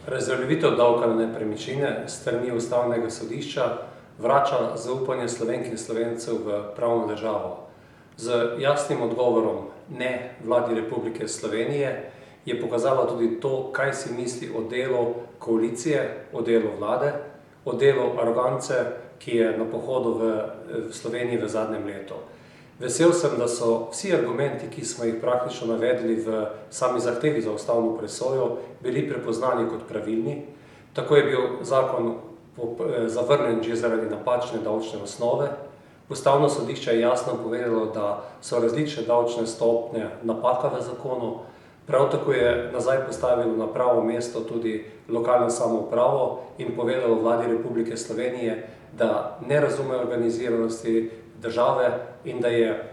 Razveljavitev davka na nepremičnine s strani Ustavnega sodišča vrača zaupanje Slovenk in Slovencev v pravno državo. Z jasnim odgovorom ne Vladi Republike Slovenije je pokazala tudi to, kaj si misli o delu koalicije, o delu vlade, o delu arogance, ki je na pohodu v Sloveniji v zadnjem letu. Vesel sem, da so vsi argumenti, ki smo jih praktično navedli v sami zahtevi za ustavno presojo, bili prepoznani kot pravilni. Tako je bil zakon zavrnjen že zaradi napačne davčne osnove. Ustavno sodišče je jasno povedalo, da so različne davčne stopnje napaka v zakonu. Prav tako je nazaj postavilo na pravo mesto tudi lokalno samoupravo in povedalo Vladi Republike Slovenije, da ne razume organiziranosti države in da je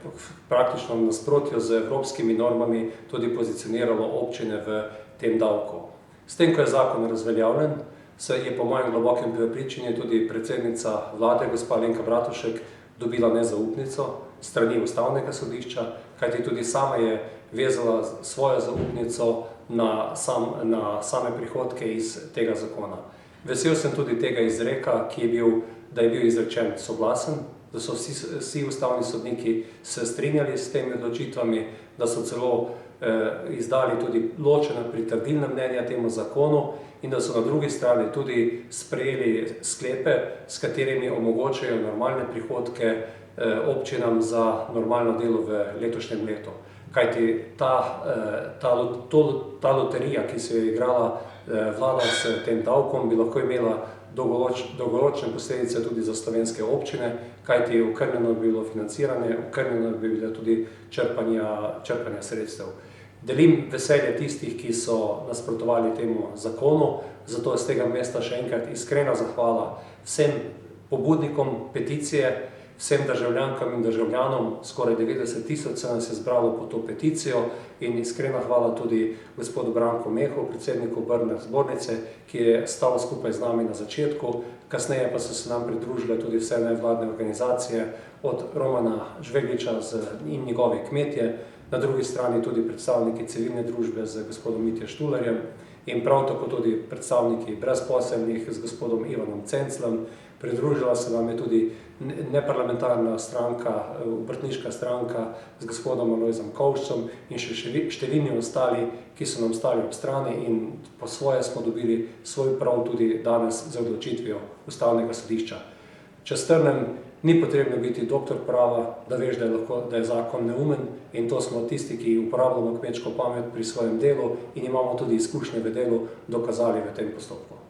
praktično v nasprotju z evropskimi normami tudi pozicioniralo občine v tem davku. S tem, ko je zakon razveljavljen, se je po mojem globokem prepričanju tudi predsednica vlade, gospa Alenka Bratušek, dobila nezaupnico s strani Ustavnega sodišča, kajti tudi sama je vezala svojo zaupnico na same prihodke iz tega zakona. Vesel sem tudi tega izreka, da je bil izrečen soglasen, da so vsi ustavni sodniki se strinjali s temi odločitvami, da so celo izdali tudi ločena pritrdilna mnenja temu zakonu in da so na drugi strani tudi sprejeli sklepe, s katerimi omogočajo normalne prihodke občinam za normalno delo v letošnjem letu. Kajti ta loterija, ki se je igrala vlada s tem davkom, bi lahko imela dolgoročne posledice tudi za slovenske občine, kajti okrnjeno bi bilo financiranje, okrnjeno bi bilo tudi črpanja sredstev. Delim veselje tistih, ki so nasprotovali temu zakonu, zato z tega mesta še enkrat iskrena zahvala vsem pobudnikom peticije, vsem državljankam in državljanom, skoraj 90 tisoč se nas je zbralo pod to peticijo in iskrena hvala tudi gospodu Branku Mehu, predsedniku Obrtne zbornice, ki je stal skupaj z nami na začetku, kasneje pa so se nam pridružile tudi vse nevladne organizacije, od Romana Žvegliča in njegove kmetje, na drugi strani tudi predstavniki civilne družbe z gospodom Mitjo Štularjem in prav tako tudi predstavniki brezposelnih z gospodom Ivanom Cencljem. Pridružila se nam je tudi neparlamentarna stranka, obrtniška stranka z gospodom Alojzom Kovšcem in še številni ostali, ki so nam stali ob strani in po svoje smo dobili svoj prav tudi danes z odločitvijo Ustavnega sodišča. Če strnem, ni potrebno biti doktor prava, da veš, da je zakon neumen in to smo tisti, ki uporabljamo kmečko pamet pri svojem delu in imamo tudi izkušnje v delu, dokazali v tem postopku.